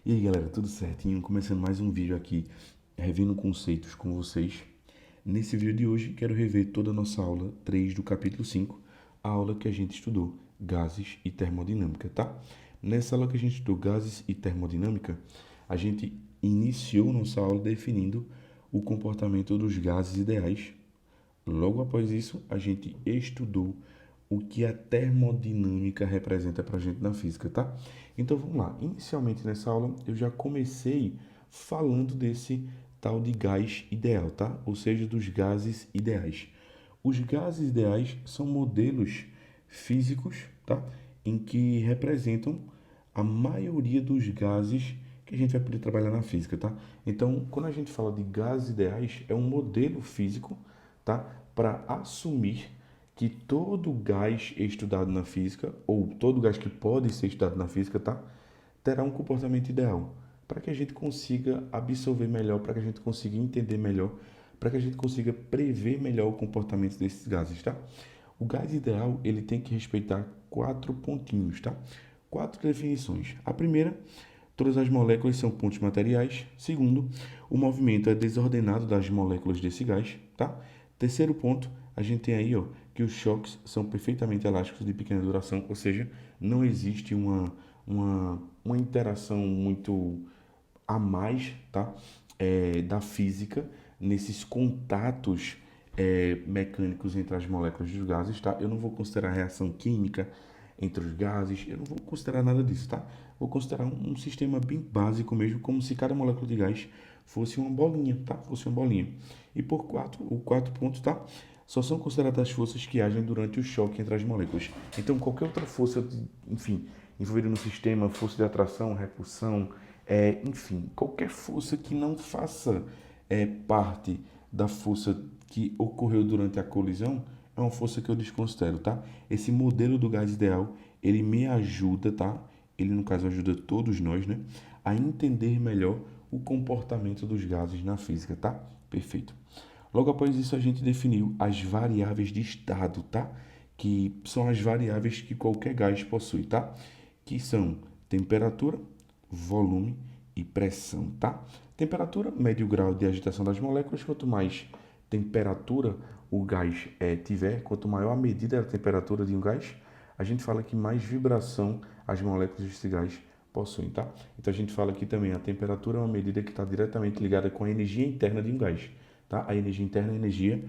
E aí galera, tudo certinho? Começando mais um vídeo aqui, revendo conceitos com vocês. Nesse vídeo de hoje, quero rever toda a nossa aula 3 do capítulo 5, a aula que a gente estudou, gases e termodinâmica, tá? Nessa aula que a gente estudou gases e termodinâmica, a gente iniciou nossa aula definindo o comportamento dos gases ideais. Logo após isso, a gente estudou o que a termodinâmica representa para a gente na física, tá? Então vamos lá. Inicialmente nessa aula eu já comecei falando desse tal de gás ideal, tá? Ou seja, dos gases ideais. Os gases ideais são modelos físicos, tá? Em que representam a maioria dos gases que a gente vai poder trabalhar na física, tá? Então, quando a gente fala de gases ideais, é um modelo físico, tá? Para assumir que todo gás estudado na física, ou todo gás que pode ser estudado na física, tá? Terá um comportamento ideal, para que a gente consiga absorver melhor, para que a gente consiga entender melhor, para que a gente consiga prever melhor o comportamento desses gases, tá? O gás ideal, ele tem que respeitar 4 pontinhos, tá? 4 definições. A primeira, todas as moléculas são pontos materiais. Segundo, o movimento é desordenado das moléculas desse gás, tá? Terceiro ponto, a gente tem aí, ó, que os choques são perfeitamente elásticos de pequena duração, ou seja, não existe uma interação muito a mais, tá? Da física nesses contatos mecânicos entre as moléculas dos gases, tá? Eu não vou considerar reação química entre os gases, eu não vou considerar nada disso, tá? Vou considerar um sistema bem básico mesmo, como se cada molécula de gás fosse uma bolinha, tá? Fosse uma bolinha. E por o quarto ponto, tá? Só são consideradas as forças que agem durante o choque entre as moléculas. Então, qualquer outra força, enfim, envolvida no sistema, força de atração, repulsão, enfim, qualquer força que não faça parte da força que ocorreu durante a colisão, é uma força que eu desconsidero, tá? Esse modelo do gás ideal, ele me ajuda, tá? Ele, no caso, ajuda todos nós, né? A entender melhor o comportamento dos gases na física, tá? Perfeito. Logo após isso, a gente definiu as variáveis de estado, tá? Que são as variáveis que qualquer gás possui, tá? Que são temperatura, volume e pressão, tá? Temperatura, mede o grau de agitação das moléculas. Quanto mais temperatura o gás tiver, quanto maior a medida da temperatura de um gás, a gente fala que mais vibração as moléculas desse gás possuem, tá? Então a gente fala aqui também a temperatura é uma medida que está diretamente ligada com a energia interna de um gás, tá? A energia interna é a energia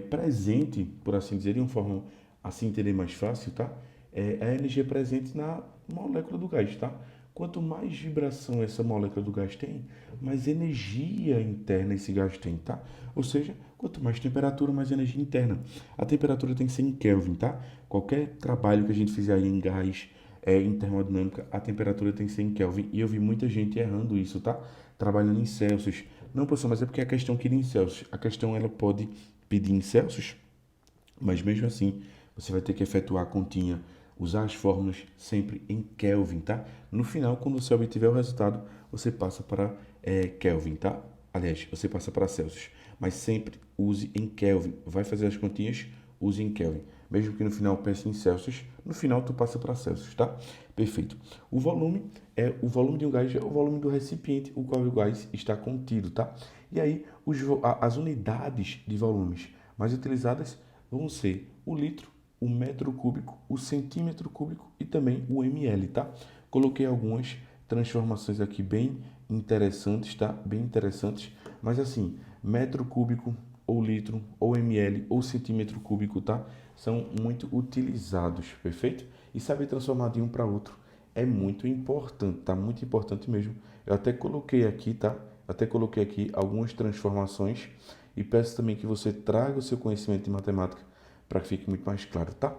presente, por assim dizer, de uma forma assim entender mais fácil, tá? É a energia presente na molécula do gás, tá? Quanto mais vibração essa molécula do gás tem, mais energia interna esse gás tem, tá? Ou seja, quanto mais temperatura, mais energia interna. A temperatura tem que ser em Kelvin, tá? Qualquer trabalho que a gente fizer aí em gás, em termodinâmica, a temperatura tem que ser em Kelvin. E eu vi muita gente errando isso, tá? Trabalhando em Celsius. Não, professor, mas é porque a questão queria em Celsius. A questão ela pode pedir em Celsius, mas mesmo assim, você vai ter que efetuar a continha, usar as fórmulas sempre em Kelvin, tá? No final, quando você obtiver o resultado, você passa para Kelvin, tá? Aliás, você passa para Celsius, mas sempre use em Kelvin. Vai fazer as continhas, use em Kelvin. Mesmo que no final pense em Celsius, no final tu passa para Celsius, tá? Perfeito. O volume de um gás é o volume do recipiente, o qual o gás está contido, tá? E aí, as unidades de volumes mais utilizadas vão ser o litro, o metro cúbico, o centímetro cúbico e também o ml, tá? Coloquei algumas transformações aqui bem interessantes, tá? Bem interessantes, mas assim, metro cúbico ou litro ou ml ou centímetro cúbico, tá? São muito utilizados, perfeito? E saber transformar de um para outro é muito importante, tá? Muito importante mesmo. Eu até coloquei aqui, tá? Até coloquei aqui algumas transformações e peço também que você traga o seu conhecimento de matemática para que fique muito mais claro, tá?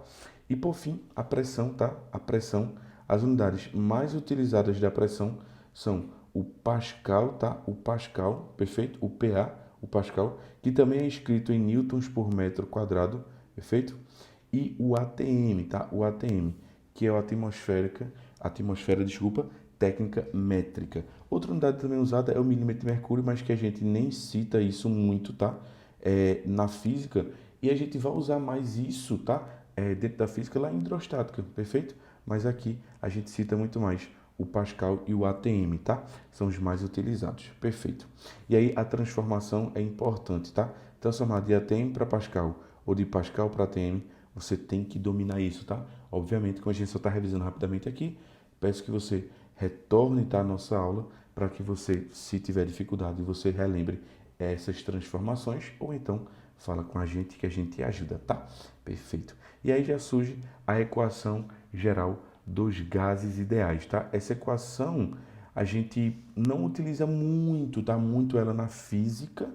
E por fim, a pressão, tá? A pressão, as unidades mais utilizadas da pressão são o Pascal, tá? O Pascal, perfeito? O PA, o Pascal, que também é escrito em newtons por metro quadrado, perfeito? E o ATM, tá? O ATM, que é a atmosfera, desculpa, técnica métrica. Outra unidade também usada é o milímetro de mercúrio, mas que a gente nem cita isso muito, tá? Na física, e a gente vai usar mais isso, tá? Dentro da física lá em hidrostática, perfeito? Mas aqui a gente cita muito mais o Pascal e o ATM, tá? São os mais utilizados. Perfeito. E aí a transformação é importante, tá? Transformar de ATM para Pascal ou de Pascal para ATM, você tem que dominar isso, tá? Obviamente, como a gente só está revisando rapidamente aqui, peço que você retorne, tá, a nossa aula para que você, se tiver dificuldade, você relembre essas transformações ou então fala com a gente que a gente ajuda, tá? Perfeito. E aí já surge a equação geral dos gases ideais, tá? Essa equação a gente não utiliza muito, tá? Muito ela na física,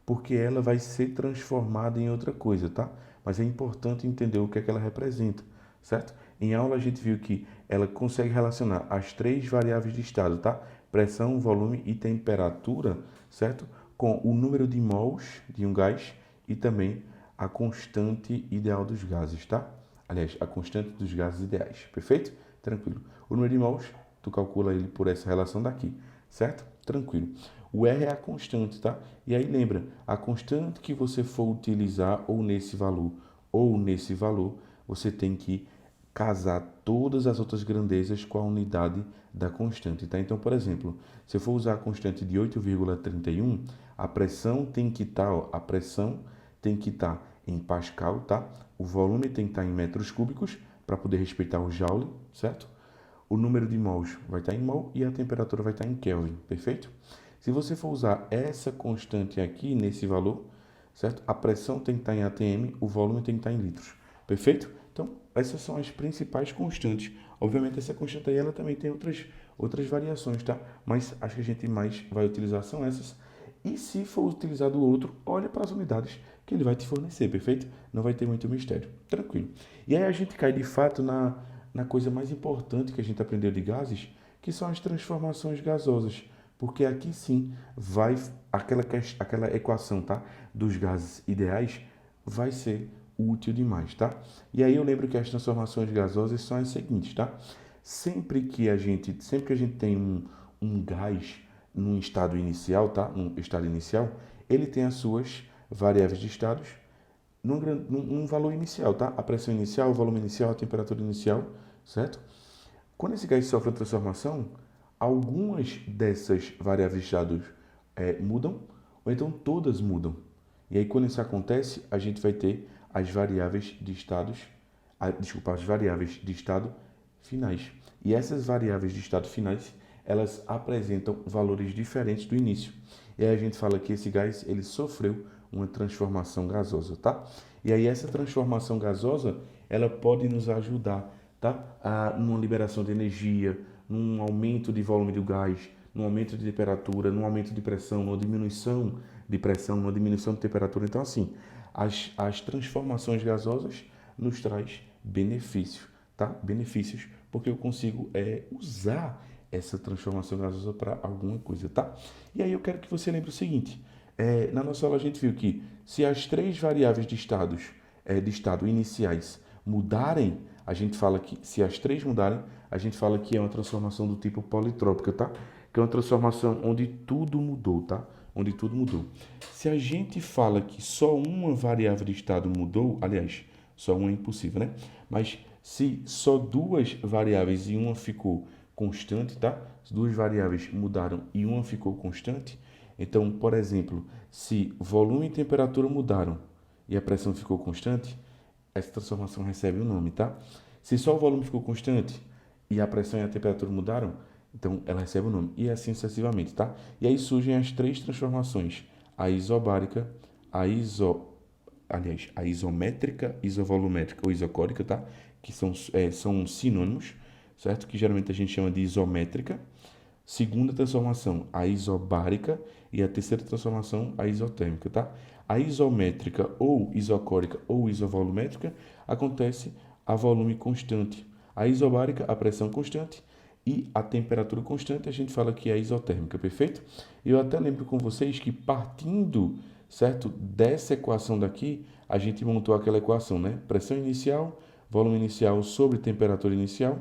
porque ela vai ser transformada em outra coisa, tá? Mas é importante entender o que é que ela representa, certo? Em aula a gente viu que ela consegue relacionar as três variáveis de estado, tá? Pressão, volume e temperatura, certo? Com o número de mols de um gás e também a constante ideal dos gases, tá? Aliás, a constante dos gases ideais, perfeito? Tranquilo. O número de mols, tu calcula ele por essa relação daqui, certo? Tranquilo. O R é a constante, tá? E aí lembra, a constante que você for utilizar ou nesse valor, você tem que casar todas as outras grandezas com a unidade da constante, tá? Então, por exemplo, se eu for usar a constante de 8,31, a pressão tem que estar em Pascal, tá? O volume tem que estar em metros cúbicos para poder respeitar o Joule, certo? O número de mols vai estar em mol e a temperatura vai estar em Kelvin, perfeito? Se você for usar essa constante aqui nesse valor, certo? A pressão tem que estar em atm, o volume tem que estar em litros, perfeito? Então, essas são as principais constantes. Obviamente, essa constante aí ela também tem outras variações, tá? Mas as que a gente mais vai utilizar são essas. E se for utilizado o outro, olha para as unidades que ele vai te fornecer, perfeito? Não vai ter muito mistério, tranquilo. E aí a gente cai de fato na coisa mais importante que a gente aprendeu de gases, que são as transformações gasosas. Porque aqui sim vai aquela equação, tá? Dos gases ideais vai ser útil demais, tá? E aí eu lembro que as transformações gasosas são as seguintes, tá? Sempre que a gente tem um gás num estado inicial, tá? Num estado inicial, ele tem as suas variáveis de estados num valor inicial, tá? A pressão inicial, o volume inicial, a temperatura inicial, certo? Quando esse gás sofre uma transformação, algumas dessas variáveis de estados mudam, ou então todas mudam. E aí, quando isso acontece, a gente vai ter as variáveis de estados, as variáveis de estado finais. E essas variáveis de estado finais, elas apresentam valores diferentes do início. E aí a gente fala que esse gás, ele sofreu uma transformação gasosa, tá? E aí essa transformação gasosa, ela pode nos ajudar, tá? Numa liberação de energia, num aumento de volume do gás, num aumento de temperatura, num aumento de pressão, numa diminuição de pressão, numa diminuição de temperatura. Então, assim, as transformações gasosas nos traz benefícios, tá? Benefícios, porque eu consigo usar essa transformação gasosa para alguma coisa, tá? E aí eu quero que você lembre o seguinte, na nossa aula a gente viu que se as três variáveis de estado iniciais mudarem, a gente fala que, se as três mudarem, a gente fala que é uma transformação do tipo politrópica, tá? Que é uma transformação onde tudo mudou, tá? Onde tudo mudou. Se a gente fala que só uma variável de estado mudou, aliás, só uma é impossível, né? Mas se só duas variáveis e uma ficou constante, tá? As duas variáveis mudaram e uma ficou constante. Então, por exemplo, se volume e temperatura mudaram e a pressão ficou constante, essa transformação recebe um nome, tá? Se só o volume ficou constante e a pressão e a temperatura mudaram, então ela recebe um nome. E assim sucessivamente, tá? E aí surgem as três transformações: a isobárica, a isométrica, isovolumétrica ou isocórica, tá? Que são sinônimos, certo? Que geralmente a gente chama de isométrica. Segunda transformação, a isobárica, e a terceira transformação, a isotérmica, tá? A isométrica ou isocórica ou isovolumétrica acontece a volume constante. A isobárica, a pressão constante, e a temperatura constante, a gente fala que é a isotérmica, perfeito? Eu até lembro com vocês que partindo, certo, dessa equação daqui, a gente montou aquela equação, né? Pressão inicial, volume inicial sobre temperatura inicial,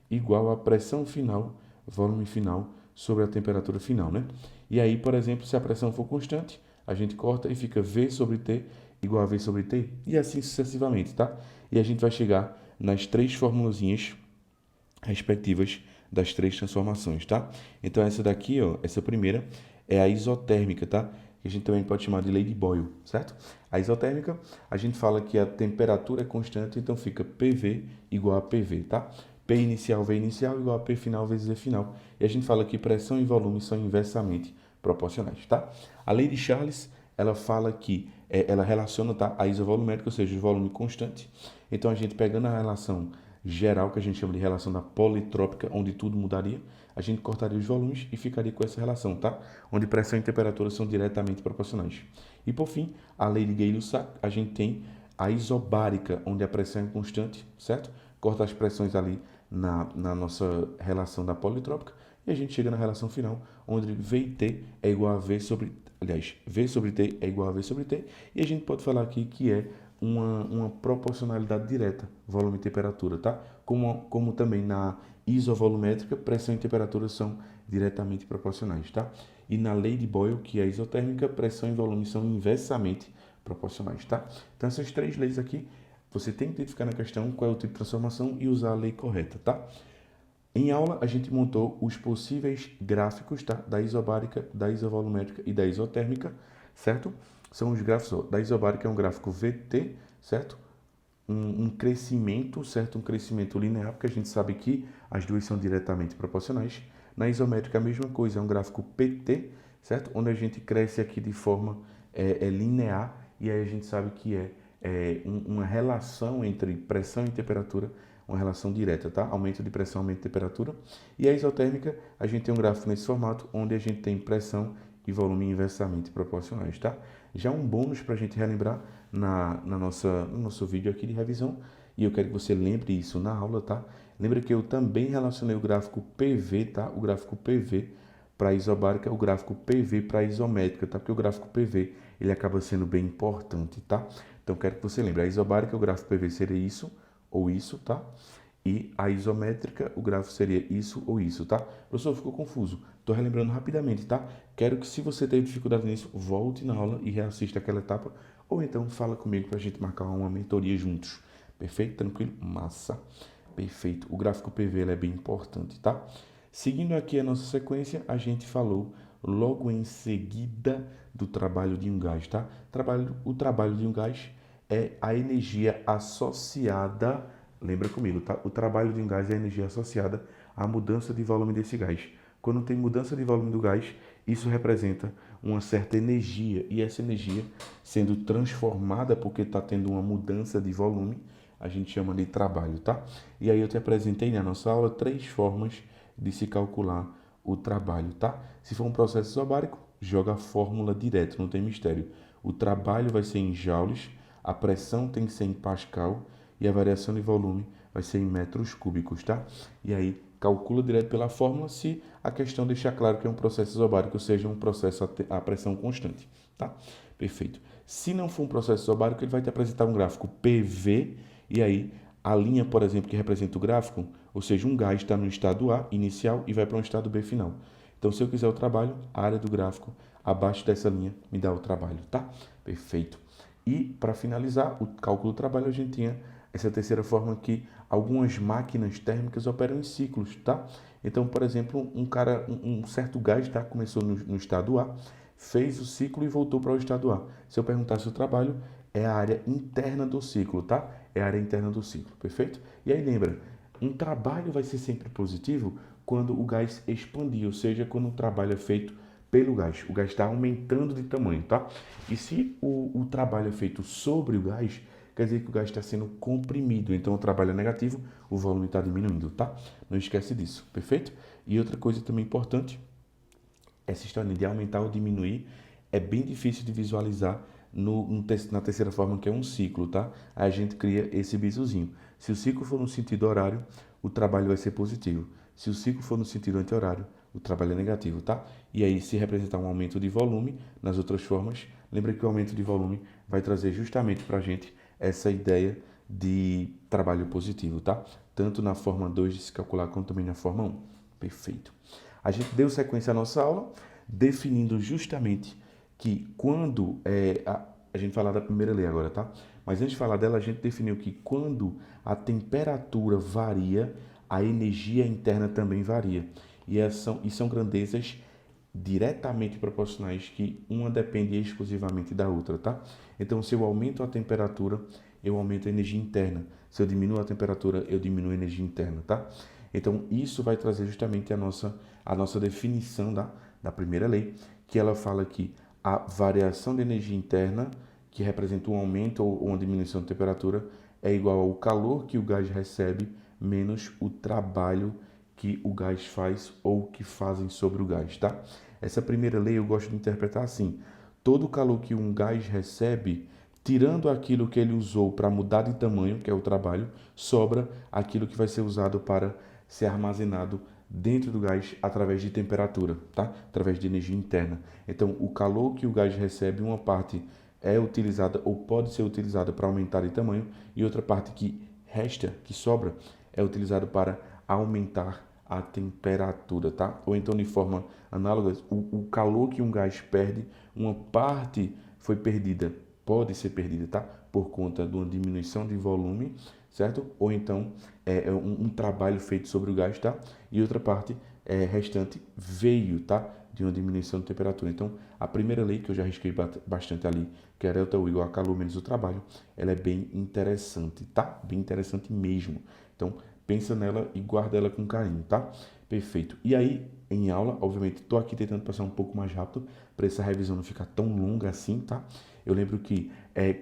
igual a pressão final, volume final sobre a temperatura final, né? E aí, por exemplo, se a pressão for constante, a gente corta e fica V sobre T igual a V sobre T, e assim sucessivamente, tá? E a gente vai chegar nas três formulazinhas respectivas das três transformações, tá? Então essa daqui, ó, essa primeira é a isotérmica, tá? Que a gente também pode chamar de lei de Boyle, certo? A isotérmica, a gente fala que a temperatura é constante, então fica PV igual a PV, tá? P inicial, V inicial igual a P final vezes V final. E a gente fala que pressão e volume são inversamente proporcionais, tá? A lei de Charles, ela fala que ela relaciona, tá, a isovolumétrica, ou seja, o volume constante. Então a gente pegando a relação geral, que a gente chama de relação da politrópica, onde tudo mudaria, a gente cortaria os volumes e ficaria com essa relação, tá? Onde pressão e temperatura são diretamente proporcionais. E por fim, a lei de Gay-Lussac, a gente tem a isobárica, onde a pressão é constante, certo? Corta as pressões ali na nossa relação da politrópica e a gente chega na relação final, onde V e T é igual a V sobre, aliás, V sobre T é igual a V sobre T, e a gente pode falar aqui que é uma proporcionalidade direta, volume e temperatura, tá? Como também na isovolumétrica, pressão e temperatura são diretamente proporcionais, tá? E na lei de Boyle, que é a isotérmica, pressão e volume são inversamente proporcionais, tá? Então essas três leis aqui, você tem que identificar na questão qual é o tipo de transformação e usar a lei correta, tá? Em aula, a gente montou os possíveis gráficos, tá? Da isobárica, da isovolumétrica e da isotérmica, certo? São os gráficos, ó, da isobárica é um gráfico VT, certo? Um crescimento, certo? Um crescimento linear, porque a gente sabe que as duas são diretamente proporcionais. Na isométrica, a mesma coisa, é um gráfico PT, certo? Onde a gente cresce aqui de forma linear, e aí a gente sabe que uma relação entre pressão e temperatura, uma relação direta, tá? Aumento de pressão, aumento de temperatura. E a isotérmica, a gente tem um gráfico nesse formato, onde a gente tem pressão e volume inversamente proporcionais, tá? Já um bônus para a gente relembrar no nosso vídeo aqui de revisão, e eu quero que você lembre isso na aula, tá? Lembra que eu também relacionei o gráfico PV, tá? O gráfico PV para isobárica, o gráfico PV para isométrica, tá? Porque o gráfico PV, ele acaba sendo bem importante, tá? Então, quero que você lembre, a isobárica, o gráfico PV seria isso ou isso, tá? E a isométrica, o gráfico seria isso ou isso, tá? Professor, ficou confuso. Estou relembrando rapidamente, tá? Quero que, se você teve dificuldade nisso, volte na aula e reassista aquela etapa, ou então fala comigo para a gente marcar uma mentoria juntos. Perfeito? Tranquilo? Massa. Perfeito. O gráfico PV ele é bem importante, tá? Seguindo aqui a nossa sequência, a gente falou logo em seguida do trabalho de um gás, tá? O trabalho de um gás é a energia associada, lembra comigo, tá? O trabalho de um gás é a energia associada à mudança de volume desse gás. Quando tem mudança de volume do gás, isso representa uma certa energia, e essa energia sendo transformada porque está tendo uma mudança de volume, a gente chama de trabalho, tá? E aí eu te apresentei na nossa aula 3 formas de se calcular o trabalho, tá? Se for um processo isobárico, joga a fórmula direto, não tem mistério. O trabalho vai ser em joules, a pressão tem que ser em pascal e a variação de volume vai ser em metros cúbicos, tá? E aí calcula direto pela fórmula se a questão deixar claro que é um processo isobárico, ou seja, um processo a pressão constante, tá? Perfeito. Se não for um processo isobárico, ele vai te apresentar um gráfico PV, e aí a linha, por exemplo, que representa o gráfico, ou seja, um gás está no estado A inicial e vai para um estado B final. Então, se eu quiser o trabalho, a área do gráfico abaixo dessa linha me dá o trabalho, tá? Perfeito. E, para finalizar o cálculo do trabalho, a gente tinha essa terceira forma que algumas máquinas térmicas operam em ciclos, tá? Então, por exemplo, um certo gás, tá? Começou no estado A, fez o ciclo e voltou para o estado A. Se eu perguntasse o trabalho, é a área interna do ciclo, tá? É a área interna do ciclo, perfeito? E aí lembra, um trabalho vai ser sempre positivo quando o gás expandir, ou seja, quando o trabalho é feito pelo gás. O gás está aumentando de tamanho, tá? E se o trabalho é feito sobre o gás, quer dizer que o gás está sendo comprimido. Então, o trabalho é negativo, o volume está diminuindo, tá? Não esquece disso, perfeito? E outra coisa também importante, essa história de aumentar ou diminuir é bem difícil de visualizar na terceira forma, que é um ciclo, tá? Aí a gente cria esse bizuzinho. Se o ciclo for no sentido horário, o trabalho vai ser positivo. Se o ciclo for no sentido anti-horário, o trabalho é negativo, tá? E aí, se representar um aumento de volume nas outras formas, lembra que o aumento de volume vai trazer justamente para a gente essa ideia de trabalho positivo, tá? Tanto na forma 2 de se calcular, como também na forma 1. Perfeito. A gente deu sequência à nossa aula, definindo justamente que quando a gente falar da primeira lei agora, tá? Mas antes de falar dela, a gente definiu que quando a temperatura varia, a energia interna também varia. E são grandezas diretamente proporcionais, que uma depende exclusivamente da outra, tá? Então, se eu aumento a temperatura, eu aumento a energia interna. Se eu diminuo a temperatura, eu diminuo a energia interna, tá? Então, isso vai trazer justamente a nossa definição da primeira lei, que ela fala que a variação de energia interna, que representa um aumento ou uma diminuição de temperatura, é igual ao calor que o gás recebe menos o trabalho que o gás faz ou que fazem sobre o gás, tá? Essa primeira lei eu gosto de interpretar assim: todo o calor que um gás recebe, tirando aquilo que ele usou para mudar de tamanho, que é o trabalho, sobra aquilo que vai ser usado para ser armazenado dentro do gás através de temperatura, tá? Através de energia interna. Então, o calor que o gás recebe, uma parte é utilizada ou pode ser utilizada para aumentar de tamanho, e outra parte que resta, que sobra, é utilizada para aumentar a temperatura, tá? Ou então, de forma análoga, o calor que um gás perde, uma parte foi perdida, pode ser perdida, tá? Por conta de uma diminuição de volume, certo? Ou então um trabalho feito sobre o gás, tá? E outra parte restante veio, tá? De uma diminuição de temperatura. Então, a primeira lei, que eu já risquei bastante ali, que é delta U igual a calor menos o trabalho, ela é bem interessante, tá? Bem interessante mesmo. Então, pensa nela e guarda ela com carinho, tá? Perfeito. E aí, em aula, obviamente, estou aqui tentando passar um pouco mais rápido para essa revisão não ficar tão longa assim, tá? Eu lembro que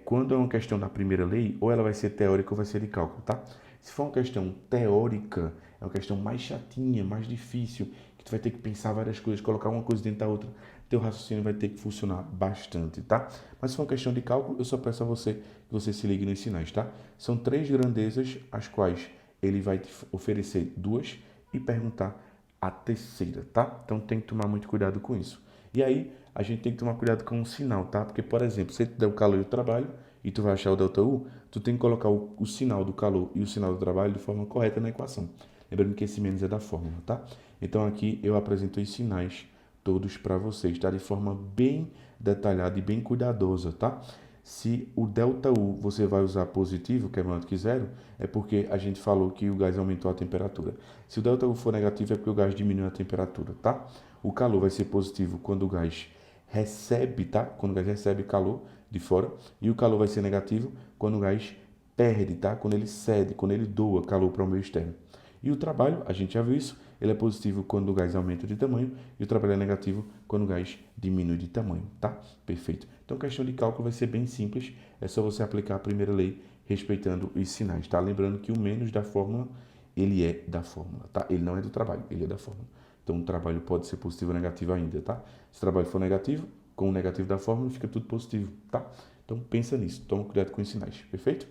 quando é uma questão da primeira lei, ou ela vai ser teórica ou vai ser de cálculo, tá? Se for uma questão teórica, é uma questão mais chatinha, mais difícil, que tu vai ter que pensar várias coisas, colocar uma coisa dentro da outra, teu raciocínio vai ter que funcionar bastante, tá? Mas se for uma questão de cálculo, eu só peço a você que você se ligue nos sinais, tá? São 3 grandezas, as quais ele vai te oferecer 2 e perguntar a terceira, tá? Então tem que tomar muito cuidado com isso. E aí, a gente tem que tomar cuidado com o sinal, tá? Porque, por exemplo, se tu der o calor e o trabalho e tu vai achar o delta U, tu tem que colocar o sinal do calor e o sinal do trabalho de forma correta na equação. Lembrando que esse menos é da fórmula, tá? Então aqui eu apresento os sinais todos para vocês, tá? De forma bem detalhada e bem cuidadosa, tá? Se o delta U você vai usar positivo, que é maior do que zero, é porque a gente falou que o gás aumentou a temperatura. Se o delta U for negativo, é porque o gás diminuiu a temperatura, tá? O calor vai ser positivo quando o gás recebe, tá? Quando o gás recebe calor de fora. E o calor vai ser negativo quando o gás perde, tá? Quando ele cede, quando ele doa calor para o meio externo. E o trabalho, a gente já viu isso, ele é positivo quando o gás aumenta de tamanho e o trabalho é negativo quando o gás diminui de tamanho, tá? Perfeito. Então, a questão de cálculo vai ser bem simples, é só você aplicar a primeira lei respeitando os sinais, tá? Lembrando que o menos da fórmula, ele é da fórmula, tá? Ele não é do trabalho, ele é da fórmula. Então, o trabalho pode ser positivo ou negativo ainda, tá? Se o trabalho for negativo, com o negativo da fórmula, fica tudo positivo, tá? Então, pensa nisso, toma cuidado com os sinais, perfeito?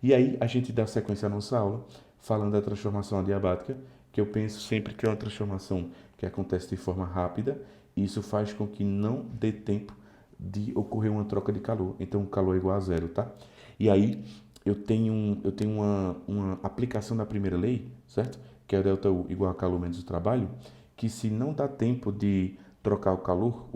E aí, a gente dá sequência à nossa aula, falando da transformação adiabática, que eu penso sempre que é uma transformação que acontece de forma rápida, e isso faz com que não dê tempo de ocorrer uma troca de calor. Então, o calor é igual a zero, tá? E aí, eu tenho uma aplicação da primeira lei, certo? Que é o delta U igual a calor menos o trabalho, que se não dá tempo de trocar o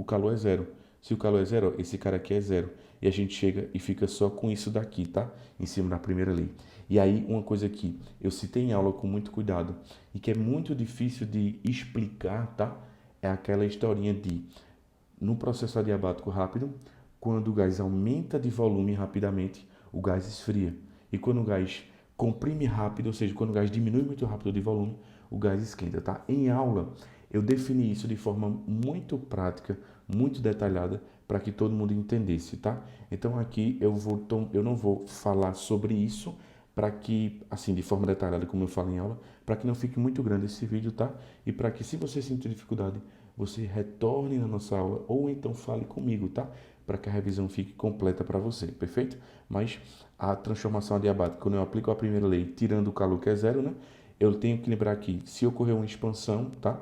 calor é zero. Se o calor é zero, esse cara aqui é zero. E a gente chega e fica só com isso daqui, tá? Em cima da primeira lei. E aí, uma coisa que eu citei em aula com muito cuidado e que é muito difícil de explicar, tá? É aquela historinha de, no processo adiabático rápido, quando o gás aumenta de volume rapidamente, o gás esfria. E quando o gás comprime rápido, ou seja, quando o gás diminui muito rápido de volume, o gás esquenta, tá? Em aula, eu defini isso de forma muito prática, muito detalhada, para que todo mundo entendesse, tá? Então aqui eu não vou falar sobre isso, para que, assim, de forma detalhada, como eu falo em aula, para que não fique muito grande esse vídeo, tá? E para que, se você sentir dificuldade, você retorne na nossa aula ou então fale comigo, tá? Para que a revisão fique completa para você, perfeito? Mas a transformação adiabática, quando eu aplico a primeira lei, tirando o calor que é zero, né? Eu tenho que lembrar que, se ocorrer uma expansão, tá?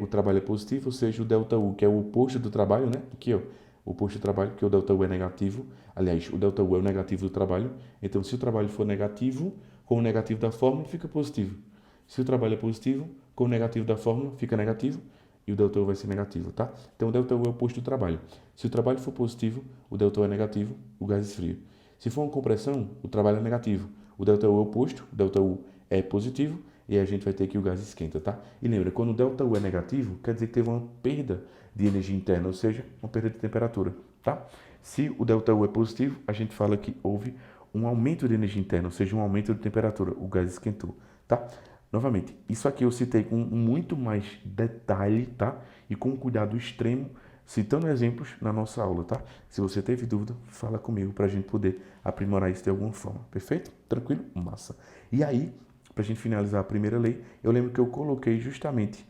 O trabalho é positivo, ou seja, o delta U, que é o oposto do trabalho, né? Aqui, ó, o oposto do trabalho, que o delta U é negativo. Aliás, o delta U é o negativo do trabalho. Então, se o trabalho for negativo, com o negativo da fórmula, fica positivo. Se o trabalho é positivo, com o negativo da fórmula, fica negativo. E o delta U vai ser negativo, tá? Então, o delta U é o oposto do trabalho. Se o trabalho for positivo, o delta U é negativo, o gás esfria. Se for uma compressão, o trabalho é negativo. O delta U é o oposto, o delta U é positivo, e aí a gente vai ter que o gás esquenta, tá? E lembra, quando o ΔU é negativo, quer dizer que teve uma perda de energia interna, ou seja, uma perda de temperatura, tá? Se o ΔU é positivo, a gente fala que houve um aumento de energia interna, ou seja, um aumento de temperatura, o gás esquentou, tá? Novamente, isso aqui eu citei com muito mais detalhe, tá? E com cuidado extremo, citando exemplos na nossa aula, tá? Se você teve dúvida, fala comigo para a gente poder aprimorar isso de alguma forma, perfeito? Tranquilo? Massa. E aí, para a gente finalizar a primeira lei, eu lembro que eu coloquei justamente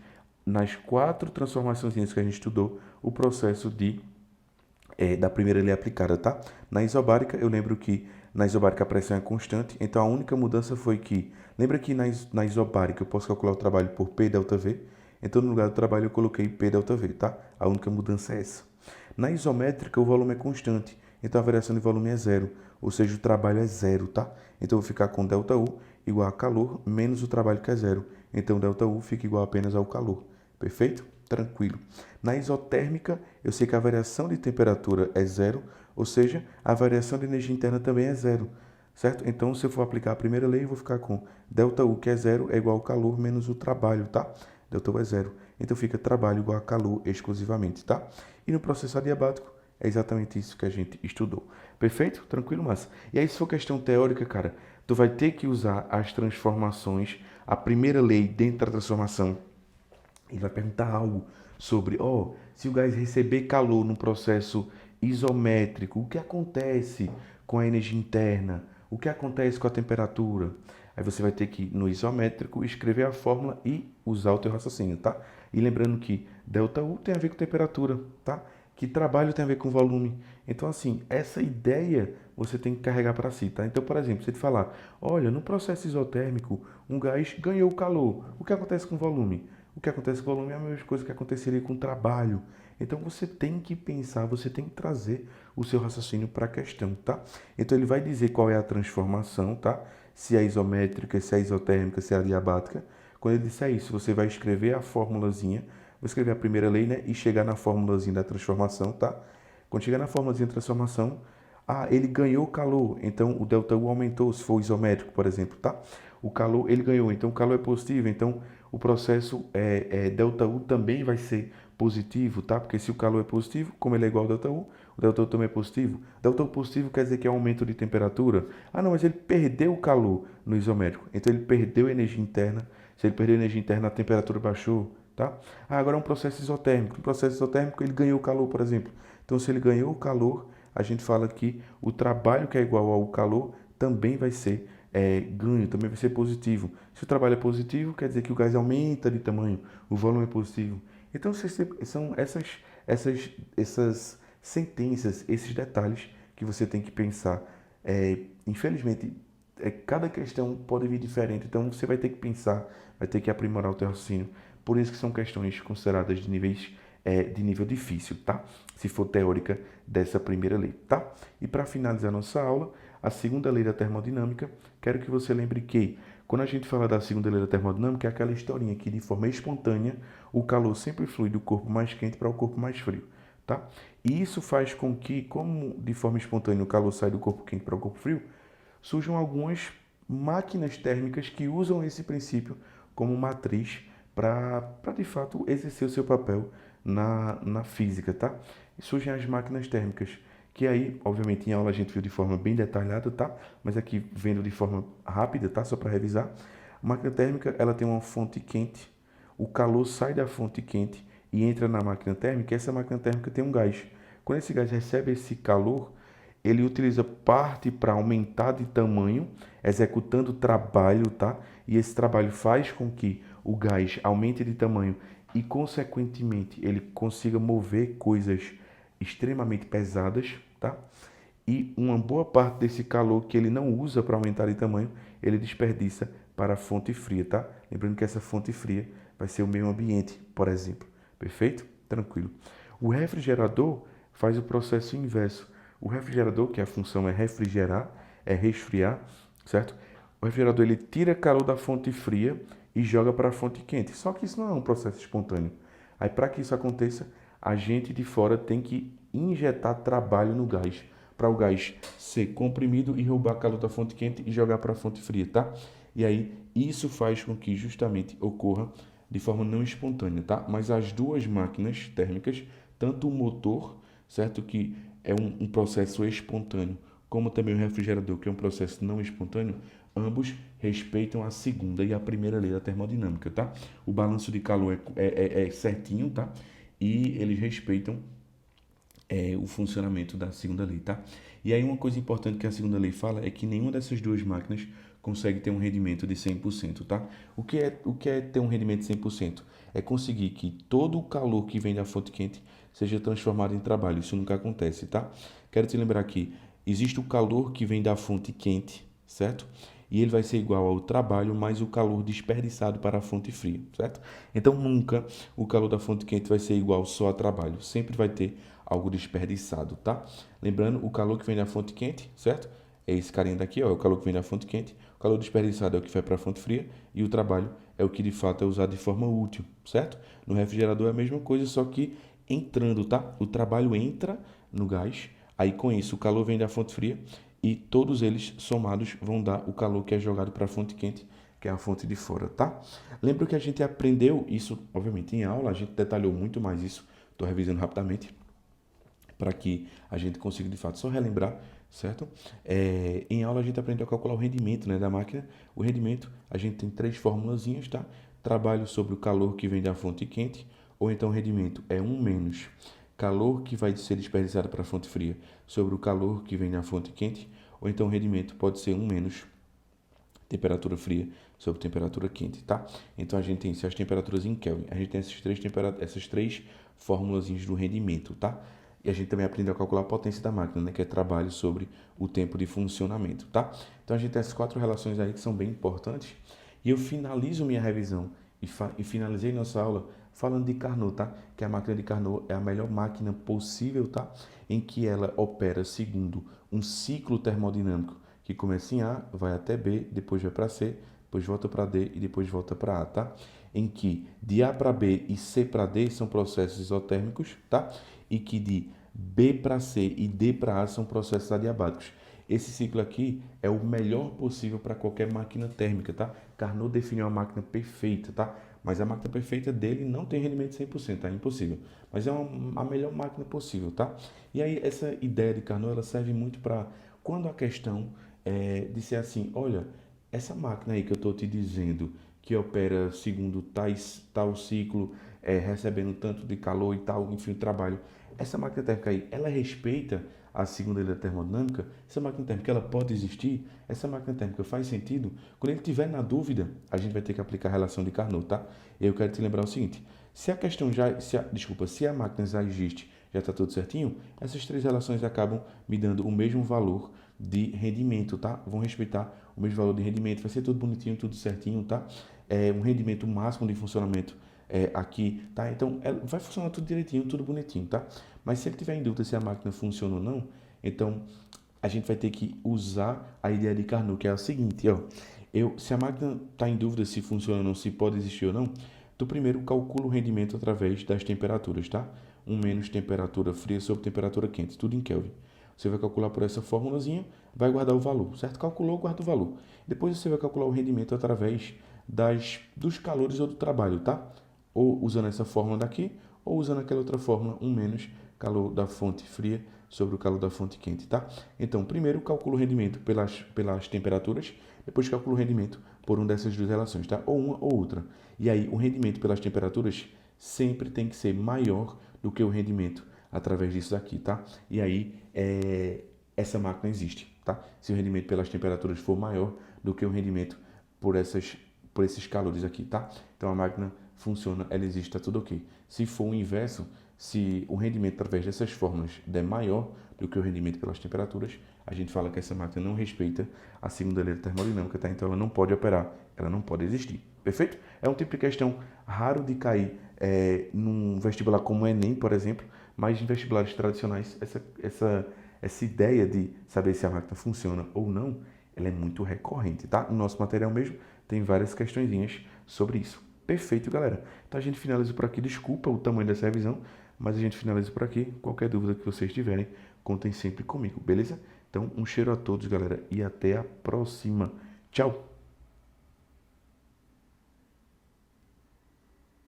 nas 4 transformações que a gente estudou, o processo da primeira lei aplicada, tá? Na isobárica, eu lembro que na isobárica a pressão é constante, então a única mudança foi que, lembra que na isobárica eu posso calcular o trabalho por P ΔV? Então no lugar do trabalho eu coloquei P ΔV, tá? A única mudança é essa. Na isométrica o volume é constante, então a variação de volume é zero, ou seja, o trabalho é zero, tá? Então eu vou ficar com ΔU igual a calor menos o trabalho que é zero, então ΔU fica igual apenas ao calor, perfeito? Tranquilo. Na isotérmica, eu sei que a variação de temperatura é zero, ou seja, a variação de energia interna também é zero, certo? Então, se eu for aplicar a primeira lei, eu vou ficar com ΔU, que é zero, é igual ao calor menos o trabalho, tá? ΔU é zero. Então, fica trabalho igual a calor exclusivamente, tá? E no processo adiabático, é exatamente isso que a gente estudou. Perfeito? Tranquilo, massa? E aí, se for questão teórica, cara, tu vai ter que usar as transformações, a primeira lei dentro da transformação. Ele vai perguntar algo sobre, se o gás receber calor num processo isométrico, o que acontece com a energia interna? O que acontece com a temperatura? Aí você vai ter que, no isométrico, escrever a fórmula e usar o teu raciocínio, tá? E lembrando que ΔU tem a ver com temperatura, tá? Que trabalho tem a ver com volume. Então, assim, essa ideia você tem que carregar para si, tá? Então, por exemplo, você te falar, olha, no processo isotérmico, um gás ganhou calor. O que acontece com o volume? O que acontece com o volume é a mesma coisa que aconteceria com o trabalho. Então você tem que pensar, você tem que trazer o seu raciocínio para a questão, tá? Então ele vai dizer qual é a transformação, tá? Se é isométrica, se é isotérmica, se é adiabática. Quando ele disser isso, você vai escrever a formulazinha, vou escrever a primeira lei, né? E chegar na formulazinha da transformação, tá? Quando chegar na formulazinha da transformação, ele ganhou calor, então o ΔU aumentou, se for isométrico, por exemplo, tá? O calor, ele ganhou, então o calor é positivo, então o processo ΔU também vai ser positivo, tá? Porque se o calor é positivo, como ele é igual ao ΔU, o ΔU também é positivo. ΔU positivo quer dizer que é aumento de temperatura. Ah, não, mas ele perdeu o calor no isométrico, então ele perdeu energia interna. Se ele perdeu energia interna, a temperatura baixou, tá? Agora é um processo isotérmico. No processo isotérmico, ele ganhou calor, por exemplo. Então, se ele ganhou o calor, a gente fala que o trabalho que é igual ao calor também vai ser ganho, também vai ser positivo. Se o trabalho é positivo, quer dizer que o gás aumenta de tamanho, o volume é positivo. Então, são essas sentenças, esses detalhes que você tem que pensar. Infelizmente, cada questão pode vir diferente, então você vai ter que pensar, vai ter que aprimorar o teu raciocínio. Por isso que são questões consideradas de nível difícil, tá? Se for teórica dessa primeira lei, tá? E para finalizar nossa aula, a segunda lei da termodinâmica, quero que você lembre que, quando a gente fala da segunda lei da termodinâmica, é aquela historinha que, de forma espontânea, o calor sempre flui do corpo mais quente para o corpo mais frio, tá? E isso faz com que, como de forma espontânea o calor sai do corpo quente para o corpo frio, surjam algumas máquinas térmicas que usam esse princípio como matriz para de fato exercer o seu papel na física, tá? E surgem as máquinas térmicas, que aí, obviamente, em aula a gente viu de forma bem detalhada, tá? Mas aqui vendo de forma rápida, tá? Só para revisar. A máquina térmica, ela tem uma fonte quente, o calor sai da fonte quente e entra na máquina térmica, e essa máquina térmica tem um gás. Quando esse gás recebe esse calor, ele utiliza parte para aumentar de tamanho, executando trabalho, tá? E esse trabalho faz com que o gás aumente de tamanho e, consequentemente, ele consiga mover coisas extremamente pesadas, tá? E uma boa parte desse calor que ele não usa para aumentar de tamanho, ele desperdiça para a fonte fria, tá? Lembrando que essa fonte fria vai ser o meio ambiente, por exemplo. Perfeito? Tranquilo. O refrigerador faz o processo inverso. O refrigerador, que a função é refrigerar, é resfriar, certo? O refrigerador ele tira calor da fonte fria e joga para a fonte quente. Só que isso não é um processo espontâneo. Aí, para que isso aconteça, a gente de fora tem que injetar trabalho no gás, para o gás ser comprimido e roubar calor da fonte quente e jogar para a fonte fria, tá? E aí, isso faz com que justamente ocorra de forma não espontânea, tá? Mas as duas máquinas térmicas, tanto o motor, certo? Que é um processo espontâneo, como também o refrigerador, que é um processo não espontâneo, ambos respeitam a segunda e a primeira lei da termodinâmica, tá? O balanço de calor é certinho, tá? E eles respeitam o funcionamento da segunda lei, tá? E aí uma coisa importante que a segunda lei fala é que nenhuma dessas duas máquinas consegue ter um rendimento de 100%, tá? O que é ter um rendimento de 100%? É conseguir que todo o calor que vem da fonte quente seja transformado em trabalho. Isso nunca acontece, tá? Quero te lembrar que existe o calor que vem da fonte quente, certo? E ele vai ser igual ao trabalho mais o calor desperdiçado para a fonte fria, certo? Então nunca o calor da fonte quente vai ser igual só a trabalho. Sempre vai ter algo desperdiçado, tá? Lembrando, o calor que vem da fonte quente, certo? É esse carinha daqui, ó, é o calor que vem da fonte quente. O calor desperdiçado é o que vai para a fonte fria e o trabalho é o que de fato é usado de forma útil, certo? No refrigerador é a mesma coisa, só que entrando, tá? O trabalho entra no gás, aí com isso o calor vem da fonte fria e todos eles somados vão dar o calor que é jogado para a fonte quente, que é a fonte de fora, tá? Lembra que a gente aprendeu isso, obviamente, em aula, a gente detalhou muito mais isso, estou revisando rapidamente para que a gente consiga de fato só relembrar, certo? Em aula a gente aprendeu a calcular o rendimento, né, da máquina. O rendimento, a gente tem três formulazinhas, tá? Trabalho sobre o calor que vem da fonte quente, ou então o rendimento é 1 menos calor que vai ser desperdiçado para a fonte fria sobre o calor que vem da fonte quente, ou então o rendimento pode ser 1 menos temperatura fria sobre temperatura quente, tá? Então a gente tem as temperaturas em Kelvin, a gente tem essas três formulazinhas do rendimento, tá? E a gente também aprendeu a calcular a potência da máquina, né? Que é trabalho sobre o tempo de funcionamento, tá? Então a gente tem essas quatro relações aí que são bem importantes. E eu finalizo minha revisão e finalizei nossa aula falando de Carnot, tá? Que a máquina de Carnot é a melhor máquina possível, tá? Em que ela opera segundo um ciclo termodinâmico que começa em A, vai até B, depois vai para C, depois volta para D e depois volta para A, tá? Em que de A para B e C para D são processos isotérmicos, tá? E que de B para C e D para A são processos adiabáticos. Esse ciclo aqui é o melhor possível para qualquer máquina térmica, tá? Carnot definiu a máquina perfeita, tá? Mas a máquina perfeita dele não tem rendimento de 100%, tá? É impossível. Mas é a melhor máquina possível, tá? E aí essa ideia de Carnot, ela serve muito para quando a questão de ser assim, olha, essa máquina aí que eu estou te dizendo, que opera segundo tal ciclo, recebendo tanto de calor e tal, enfim, o trabalho, essa máquina térmica aí, ela respeita a segunda lei da termodinâmica? Essa máquina térmica, ela pode existir? Essa máquina térmica faz sentido? Quando ele estiver na dúvida, a gente vai ter que aplicar a relação de Carnot, tá? E eu quero te lembrar o seguinte, se a questão já, se a máquina já existe, já está tudo certinho, essas três relações acabam me dando o mesmo valor de rendimento, tá? Vão respeitar o mesmo valor de rendimento, vai ser tudo bonitinho, tudo certinho, tá? Um rendimento máximo de funcionamento aqui, tá? Então, vai funcionar tudo direitinho, tudo bonitinho, tá? Mas se ele tiver em dúvida se a máquina funciona ou não, então a gente vai ter que usar a ideia de Carnot, que é a seguinte, ó. Se a máquina está em dúvida se funciona ou não, se pode existir ou não, tu primeiro calcula o rendimento através das temperaturas, tá? 1 menos temperatura fria sobre temperatura quente, tudo em Kelvin. Você vai calcular por essa formulazinha, vai guardar o valor, certo? Calculou, guarda o valor. Depois você vai calcular o rendimento através dos calores ou do trabalho, tá? Ou usando essa fórmula daqui, ou usando aquela outra fórmula, 1 menos calor da fonte fria sobre o calor da fonte quente, tá? Então, primeiro calcula o rendimento pelas temperaturas, depois calcula o rendimento por uma dessas duas relações, tá? Ou uma ou outra. E aí, o rendimento pelas temperaturas sempre tem que ser maior do que o rendimento através disso daqui, tá? E aí, essa máquina existe, tá? Se o rendimento pelas temperaturas for maior do que o rendimento por esses calores aqui, tá? Então, a máquina funciona, ela existe, tá tudo ok. Se for o inverso, se o rendimento através dessas fórmulas der maior do que o rendimento pelas temperaturas, a gente fala que essa máquina não respeita a segunda lei da termodinâmica, tá? Então ela não pode operar, ela não pode existir. Perfeito? É um tipo de questão raro de cair num vestibular como o Enem, por exemplo, mas em vestibulares tradicionais, essa ideia de saber se a máquina funciona ou não, ela é muito recorrente, tá? No nosso material mesmo tem várias questõezinhas sobre isso. Perfeito, galera. Então a gente finaliza por aqui. Desculpa o tamanho dessa revisão, mas a gente finaliza por aqui. Qualquer dúvida que vocês tiverem, contem sempre comigo, beleza? Então, um cheiro a todos, galera, e até a próxima. Tchau!